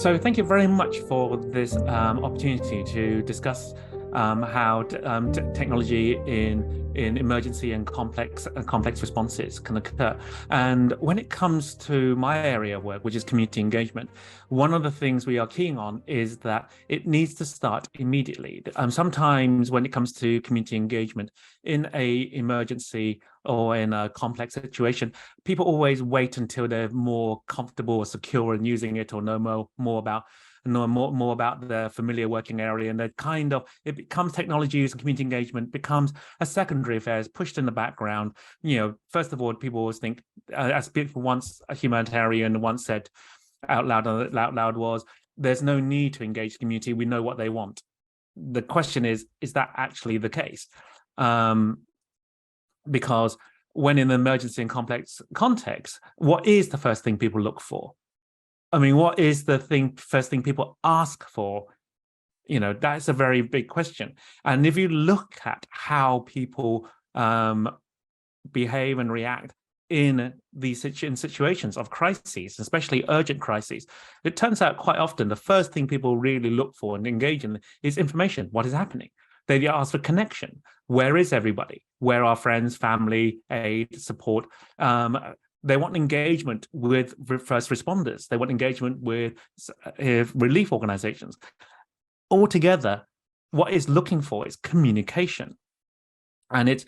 So thank you very much for this opportunity to discuss how technology in emergency and complex responses can occur. And when it comes to my area of work, which is community engagement, one of the things we are keen on is that it needs to start immediately. Sometimes when it comes to community engagement in a emergency or in a complex situation, people always wait until they're more comfortable or secure in using it, or know more about their familiar working area, and it becomes technology use and community engagement becomes a secondary affair, is pushed in the background. First of all, people always think, as once a humanitarian once said out loud was, there's no need to engage the community, we know what they want. The question is that actually the case? Because when in an emergency and complex context, what is the first thing people look for? I mean, what is the first thing people ask for? That's a very big question. And if you look at how people behave and react in these situations of crises, especially urgent crises, it turns out quite often the first thing people really look for and engage in is information. What is happening? They ask for connection. Where is everybody? Where are friends, family, aid, support? They want engagement with first responders. They want engagement with relief organizations. Altogether, what it's looking for is communication. And it's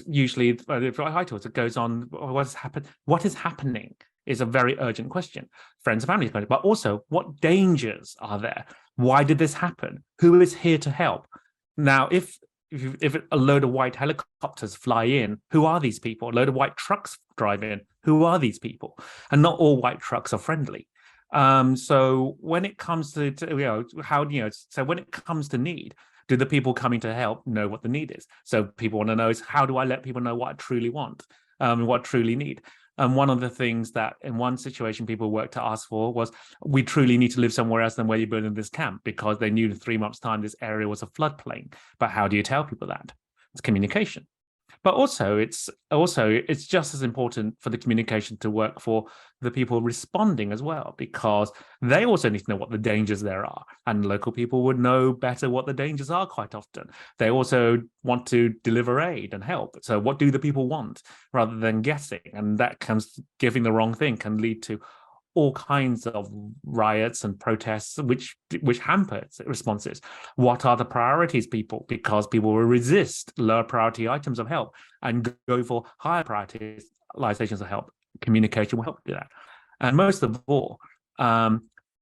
usually, it goes on, what is happening is a very urgent question. Friends and family, but also what dangers are there? Why did this happen? Who is here to help? Now, if a load of white helicopters fly in, who are these people? A load of white trucks drive in, who are these people? And not all white trucks are friendly. So when it comes to when it comes to need, do the people coming to help know what the need is? So people want to know is, how do I let people know what I truly want, what I truly need? And one of the things that in one situation people worked to ask for was, we truly need to live somewhere else than where you're building this camp, because they knew in 3 months' time this area was a floodplain. But how do you tell people that? It's communication. But also it's just as important for the communication to work for the people responding as well, because they also need to know what the dangers there are, and local people would know better what the dangers are quite often. They also want to deliver aid and help. So what do the people want, rather than guessing? And that comes, giving the wrong thing can lead to all kinds of riots and protests, which hamper responses. What are the priorities, because people will resist lower priority items of help and go for higher prioritizations of help. Communication will help do that. And most of all,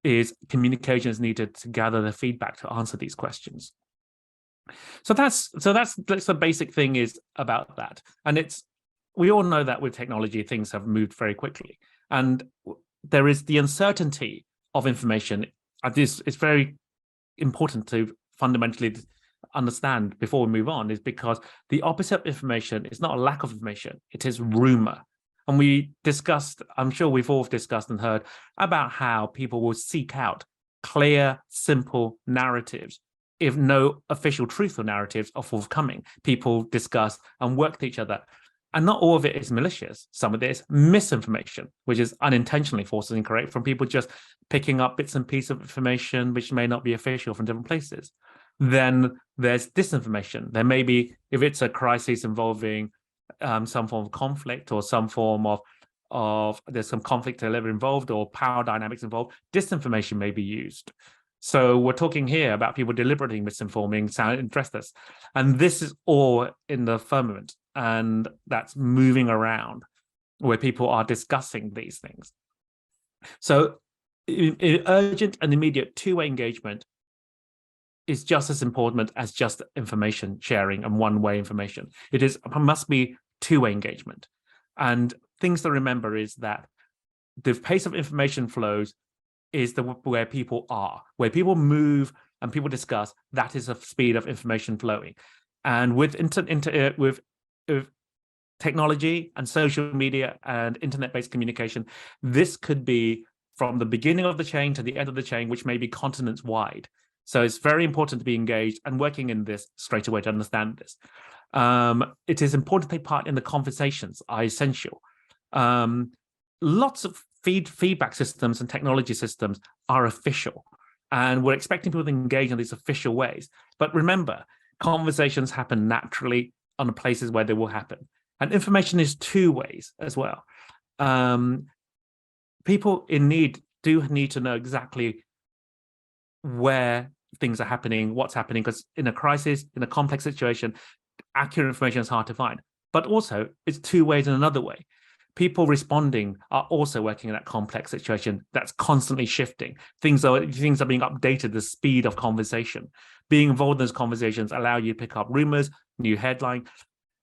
is communication is needed to gather the feedback to answer these questions. So that's the basic thing is about that. And we all know that with technology, things have moved very quickly. And there is the uncertainty of information. It's very important to fundamentally understand before we move on, is because the opposite of information is not a lack of information, it is rumor. And we discussed, I'm sure we've all discussed and heard about how people will seek out clear, simple narratives. If no official truth or narratives are forthcoming, people discuss and work with each other. And not all of it is malicious. Some of it is misinformation, which is unintentionally false and incorrect, from people just picking up bits and pieces of information which may not be official from different places. Then there's disinformation. There may be, if it's a crisis involving some form of conflict, or some form of there's some conflict involved, or power dynamics involved, disinformation may be used. So we're talking here about people deliberately misinforming, address this. And this is all in the firmament, and that's moving around where people are discussing these things. So urgent and immediate two-way engagement is just as important as just information sharing and one-way information. It must be two-way engagement. And things to remember is that the pace of information flows is where people are, where people move and people discuss. That is the speed of information flowing. And with technology and social media and internet-based communication, this could be from the beginning of the chain to the end of the chain, which may be continents wide. So it's very important to be engaged and working in this straight away to understand this. It is important to take part in the conversations are essential. Lots of feedback systems and technology systems are official. And we're expecting people to engage in these official ways. But remember, conversations happen naturally on the places where they will happen. And information is two ways as well. People in need do need to know exactly where things are happening, what's happening, because in a crisis, in a complex situation, accurate information is hard to find. But also, it's two ways and another way. People responding are also working in that complex situation that's constantly shifting. Things are being updated, the speed of conversation. Being involved in those conversations allow you to pick up rumors, new headline.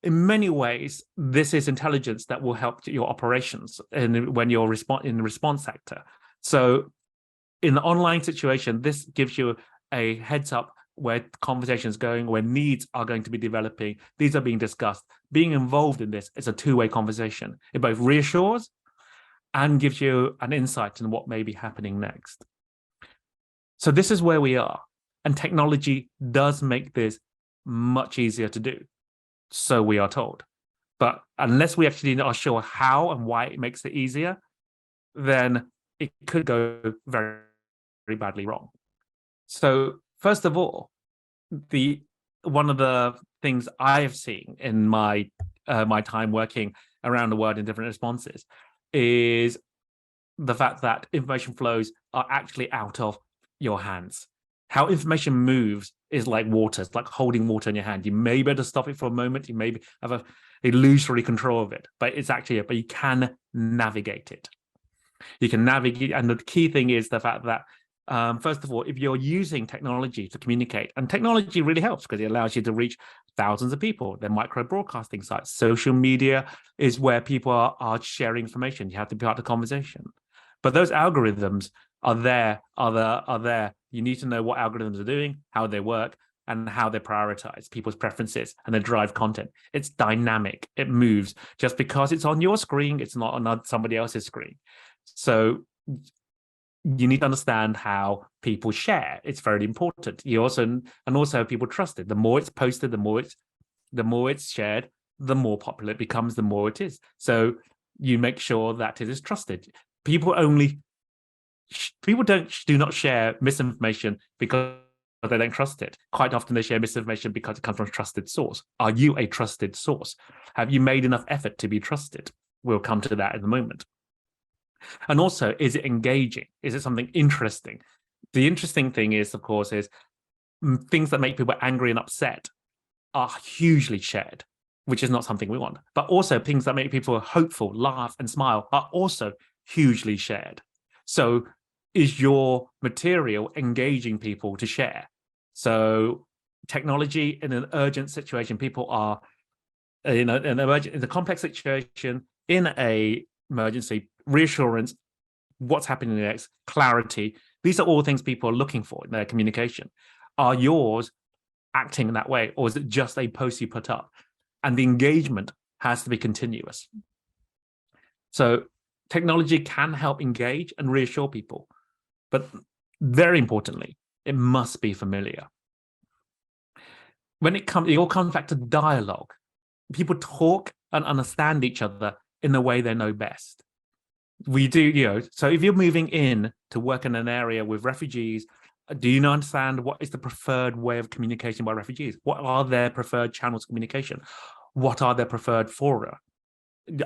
In many ways, this is intelligence that will help your operations when you're in the response sector. So in the online situation, this gives you a heads up where conversations going, where needs are going to be developing. These are being discussed. Being involved in this is a two-way conversation. It both reassures and gives you an insight into what may be happening next. So this is where we are. And technology does make this much easier to do. So we are told. But unless we actually are sure how and why it makes it easier, then it could go very, very badly wrong. So first of all, one of the things I have seen in my time working around the world in different responses is the fact that information flows are actually out of your hands. How information moves is like water. It's like holding water in your hand. You may be able to stop it for a moment. You may have a illusory control of it, but you can navigate it. You can navigate, and the key thing is the fact that first of all, if you're using technology to communicate, and technology really helps because it allows you to reach thousands of people. They're micro broadcasting sites. Social media is where people are sharing information. You have to be part of the conversation. But those algorithms are there. You need to know what algorithms are doing, how they work, and how they prioritize people's preferences and they drive content. It's dynamic. It moves. Just because it's on your screen, it's not on somebody else's screen. So you need to understand how people share. It's very important. Also people trust it. The more it's posted, the more it's shared, the more popular it becomes, the more it is. So you make sure that it is trusted. People do not share misinformation because they don't trust it. Quite often they share misinformation because it comes from a trusted source. Are you a trusted source? Have you made enough effort to be trusted? We'll come to that in a moment. And also, is it engaging? Is it something interesting? The interesting thing is, of course, is things that make people angry and upset are hugely shared, which is not something we want. But also things that make people hopeful, laugh and smile are also hugely shared. So is your material engaging people to share? So technology in an urgent situation, people are, in a complex situation, in a emergency, reassurance, what's happening next, clarity. These are all things people are looking for in their communication. Are yours acting in that way, or is it just a post you put up? And the engagement has to be continuous. So technology can help engage and reassure people, but very importantly, it must be familiar. When it all comes back to dialogue. People talk and understand each other in the way they know best. We do, so if you're moving in to work in an area with refugees, do you understand what is the preferred way of communicating by refugees? What are their preferred channels of communication? What are their preferred fora?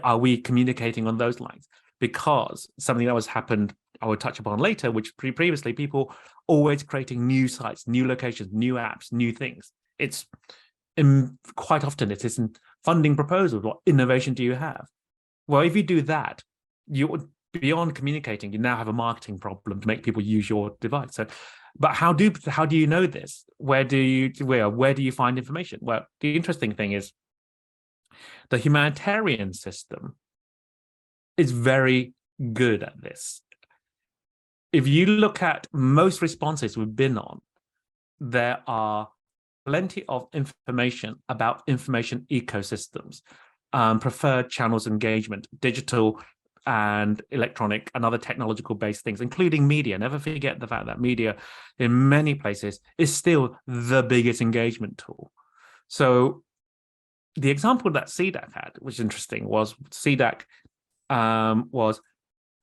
Are we communicating on those lines? Because something that happened, I will touch upon later, which previously people always creating new sites, new locations, new apps, new things. It's quite often it isn't funding proposals. What innovation do you have? Well, if you do that, you're beyond communicating. You now have a marketing problem to make people use your device. So, but how do you know this? Where do you find information? Well, the interesting thing is the humanitarian system is very good at this. If you look at most responses we've been on, there are plenty of information about information ecosystems, preferred channels of engagement, digital and electronic and other technological based things, including media. Never forget the fact that media in many places is still the biggest engagement tool. So the example that CDAC had, which is interesting, was CDAC was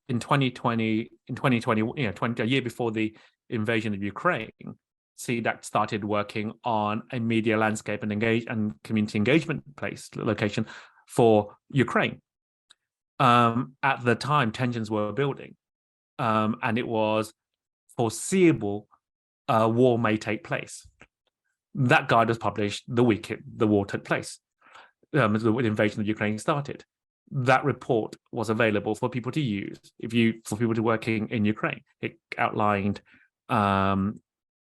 in 2020, a year before the invasion of Ukraine, CDAC started working on a media landscape and community engagement location for Ukraine. At the time, tensions were building, and it was foreseeable war may take place. That guide was published the week the war took place, the invasion of Ukraine started. That report was available for people to use for people to working in Ukraine. It outlined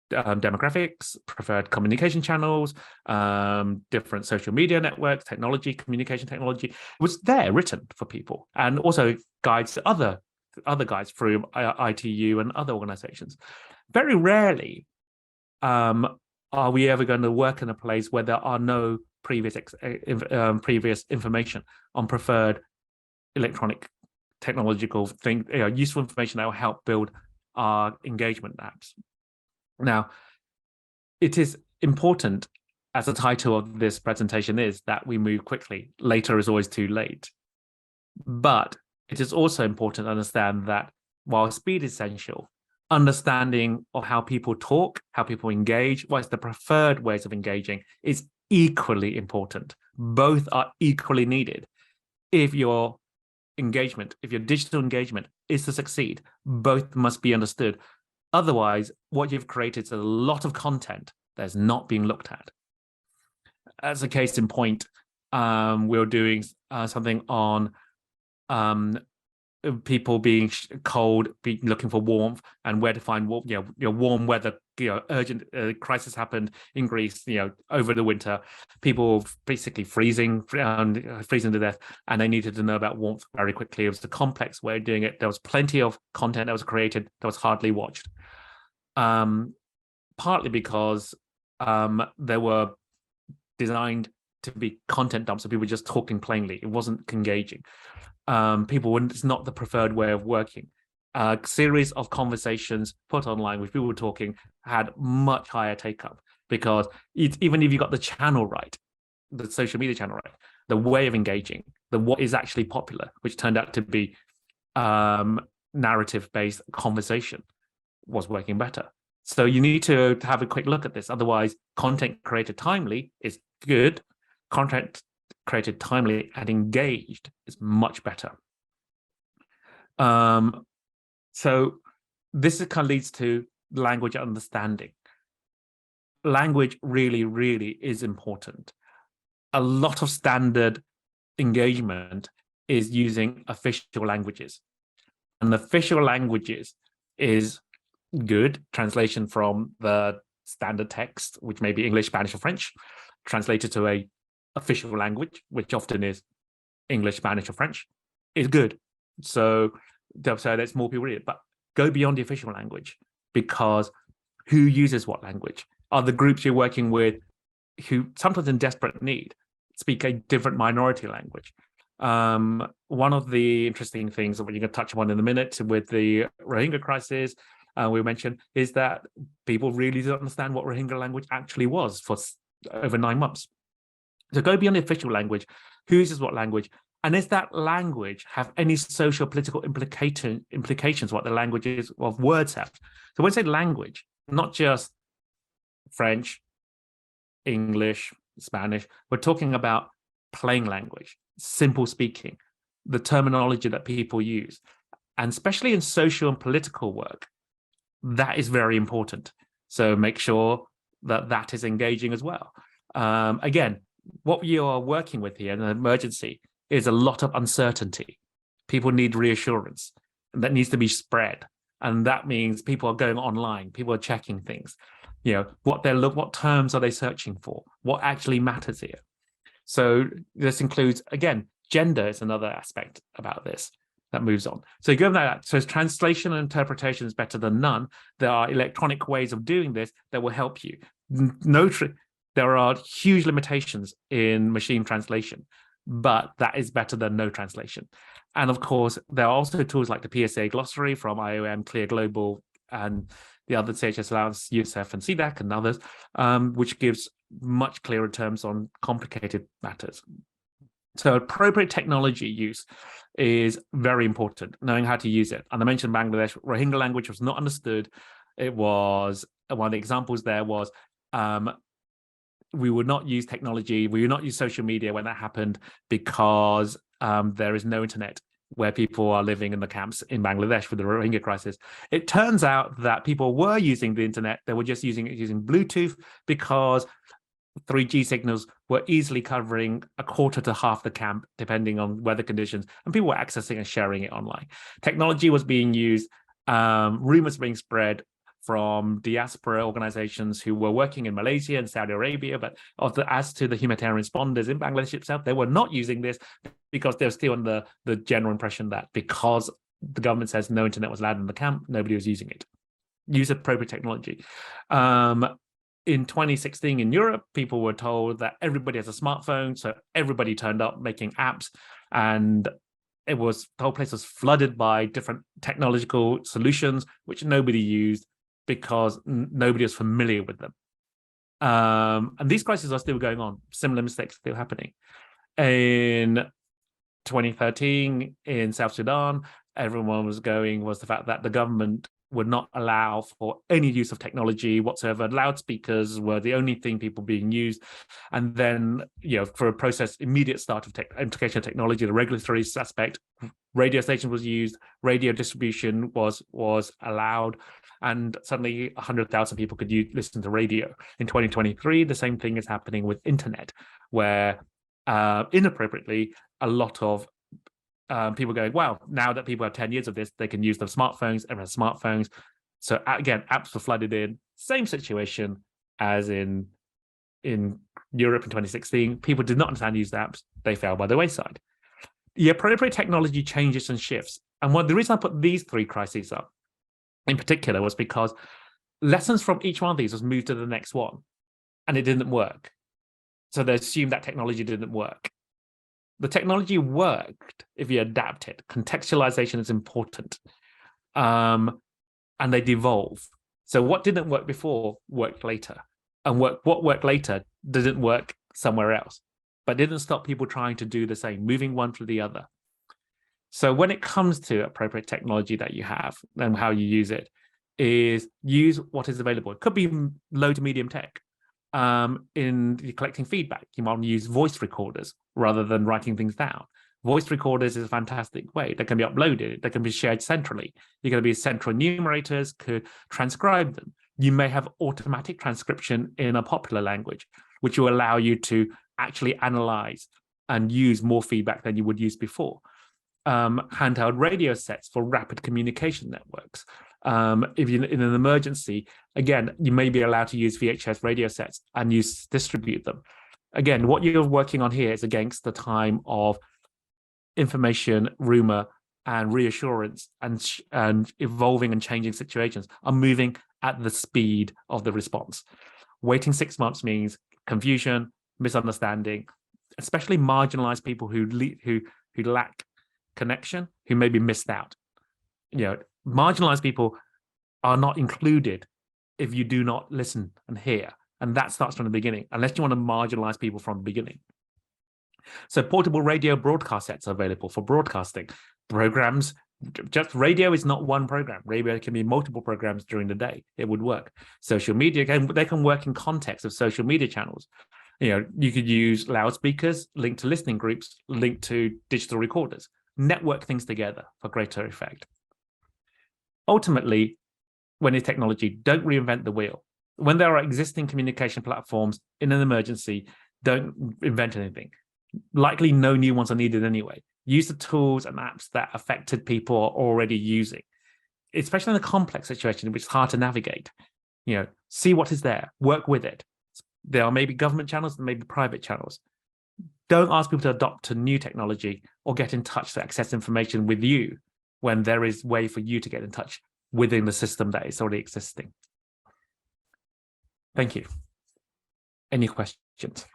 demographics, preferred communication channels, different social media networks, communication technology. It was there written for people, and also guides other guides through ITU and other organizations. Very rarely are we ever going to work in a place where there are no previous information on preferred electronic technological useful information that will help build our engagement apps. Now, it is important, as the title of this presentation is, that we move quickly. Later is always too late. But it is also important to understand that while speed is essential, understanding of how people talk, how people engage, what's the preferred ways of engaging is equally important. Both are equally needed. If your digital engagement is to succeed, both must be understood. Otherwise, what you've created is a lot of content that's not being looked at. As a case in point, we're doing something on people being cold, looking for warmth, and where to find warm weather. Urgent crisis happened in Greece, over the winter. People basically freezing to death, and they needed to know about warmth very quickly. It was a complex way of doing it. There was plenty of content that was created that was hardly watched, partly because they were designed to be content dumps, so people were just talking plainly. It wasn't engaging. It's not the preferred way of working. A series of conversations put online with people talking had much higher take-up, because even if you got the channel right, the social media channel right, the way of engaging, what is actually popular, which turned out to be narrative-based conversation, was working better. So you need to have a quick look at this. Otherwise, content created timely is good. Content created timely and engaged is much better. So this kind of leads to language understanding. Language really, really is important. A lot of standard engagement is using official languages. And official languages is good translation from the standard text, which may be English, Spanish, or French, translated to a official language, which often is English, Spanish, or French, is good. So that's more people read it. But go beyond the official language, because who uses what language? Are the groups you're working with, who sometimes in desperate need, speak a different minority language? One of the interesting things that we're going to touch upon in a minute with the Rohingya crisis, we mentioned, is that people really don't understand what Rohingya language actually was for over 9 months. So go beyond the official language. Who uses what language? And does that language have any social political implications, what the languages of words have? So when I say language, not just French, English, Spanish, we're talking about plain language, simple speaking, the terminology that people use. And especially in social and political work, that is very important. So make sure that that is engaging as well. Again, what you are working with here in an emergency is a lot of uncertainty. People need reassurance, and that needs to be spread. And that means people are going online, people are checking things, what terms are they searching for? What actually matters here? So this includes, again, gender is another aspect about this that moves on. So given that, so translation and interpretation is better than none. There are electronic ways of doing this that will help you. There are huge limitations in machine translation, but that is better than no translation. And of course, there are also tools like the PSA glossary from IOM, Clear Global, and the other CHS Allowance, UNICEF, and CDAC, and others, which gives much clearer terms on complicated matters. So appropriate technology use is very important, knowing how to use it. And I mentioned Bangladesh, Rohingya language was not understood. It was, one of the examples there was, we would not use technology, we would not use social media when that happened because there is no internet where people are living in the camps in Bangladesh with the Rohingya crisis. It turns out that people were using the internet, they were just using Bluetooth because 3G signals were easily covering a quarter to half the camp, depending on weather conditions, and people were accessing and sharing it online. Technology was being used, rumors being spread from diaspora organizations who were working in Malaysia and Saudi Arabia, but as to the humanitarian responders in Bangladesh itself, they were not using this because they were still under the general impression that because the government says no internet was allowed in the camp, nobody was using it. Use appropriate technology. In 2016 in Europe, people were told that everybody has a smartphone, so everybody turned up making apps, and the whole place was flooded by different technological solutions which nobody used because nobody was familiar with them. And these crises are still going on. Similar mistakes still happening. In 2013 in South Sudan, everyone was the fact that the government would not allow for any use of technology whatsoever. Loudspeakers were the only thing people being used. And then, for a immediate start of implication of technology, the regulatory aspect, radio station was used, radio distribution was allowed, and suddenly 100,000 people could listen to radio. In 2023, the same thing is happening with internet, where inappropriately, a lot of people going, wow, now that people have 10 years of this, they can use their smartphones, everyone has smartphones. So again, apps were flooded in. Same situation as in Europe in 2016. People did not understand to use the apps. They fell by the wayside. The appropriate technology changes and shifts. And the reason I put these three crises up in particular was because lessons from each one of these was moved to the next one, and it didn't work. So they assumed that technology didn't work. The technology worked if you adapt it. Contextualization is important. And they devolve. So what didn't work before worked later. And what worked later didn't work somewhere else. But didn't stop people trying to do the same, moving one to the other. So when it comes to appropriate technology that you have and how you use it, is use what is available. It could be low to medium tech. In collecting feedback, you might want to use voice recorders rather than writing things down. Voice recorders is a fantastic way. They can be uploaded. They can be shared centrally. You're going to be central enumerators could transcribe them. You may have automatic transcription in a popular language, which will allow you to actually analyze and use more feedback than you would use before. Handheld radio sets for rapid communication networks. If you're in an emergency, again, you may be allowed to use VHF radio sets and distribute them. Again, what you're working on here is against the time of information, rumor, and reassurance, and evolving and changing situations are moving at the speed of the response. Waiting 6 months means confusion, misunderstanding, especially marginalized people who lack connection, who may be missed out. Marginalized people are not included if you do not listen and hear. And that starts from the beginning, unless you want to marginalize people from the beginning. So portable radio broadcast sets are available for broadcasting programs. Just radio is not one program. Radio can be multiple programs during the day. It would work. Social media, they can work in context of social media channels. You could use loudspeakers linked to listening groups, linked to digital recorders. Network things together for greater effect. Ultimately, when it's technology, don't reinvent the wheel. When there are existing communication platforms in an emergency, don't invent anything. Likely no new ones are needed anyway. Use the tools and apps that affected people are already using, especially in a complex situation in which it's hard to navigate. See what is there, work with it. There are maybe government channels and maybe private channels. Don't ask people to adopt a new technology or get in touch to access information with you when there is a way for you to get in touch within the system that is already existing. Thank you. Any questions?